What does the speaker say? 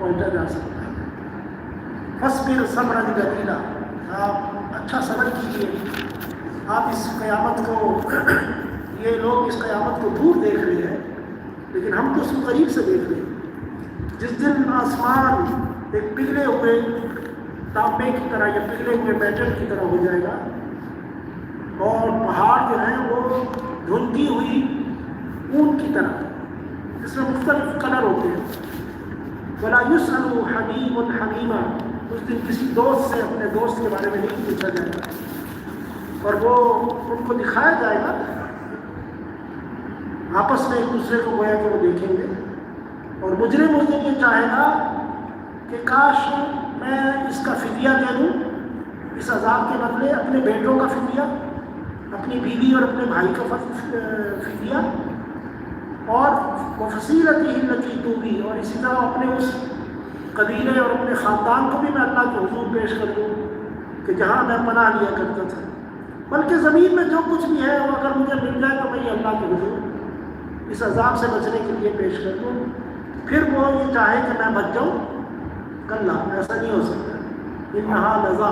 پہنچا جا سکتا ہے۔ فاصبر صبرا جمیلا، آپ اچھا صبر کیجیے۔ آپ اس قیامت کو یہ لوگ اس قیامت کو دور دیکھ رہے ہیں، لیکن ہم تو اس کو قریب سے دیکھ رہے ہیں۔ جس دن آسمان ایک پگھلے ہوئے تانبے کی طرح یا پگھلے ہوئے میٹل کی طرح ہو جائے گا، اور پہاڑ جو ہیں وہ دھندی ہوئی اون کی طرح، جس میں مختلف کلر ہوتے ہیں۔ وَلَا يُسْأَلُ حَمِيمٌ حَمِيمًا، اس دن کسی دوست سے اپنے دوست کے بارے میں نہیں پوچھا جائے گا، اور وہ ان کو دکھایا جائے گا، آپس میں ایک دوسرے کو گویا کہ وہ دیکھیں گے، اور مجرم اس دن یہ چاہے گا کہ کاش میں اس کا فدیہ دے دوں، اس عذاب کے بدلے اپنے بیٹوں کا فدیہ، اپنی بیوی اور اپنے بھائی کا فدیہ، اور وفصیلتہ التی تؤوی، اور اسی طرح اپنے اس قبیلے اور اپنے خاندان کو بھی میں اللہ کے حضور پیش کر دوں کہ جہاں میں پناہ لیا کرتا تھا، بلکہ زمین میں جو کچھ بھی ہے وہ اگر مجھے مل جائے تو میں اللہ کے حضور اس عذاب سے بچنے کے لیے پیش کر دوں۔ پھر وہ یہ چاہے کہ میں بچ جاؤں، کلا، ایسا نہیں ہو سکتا۔ انہا لظا،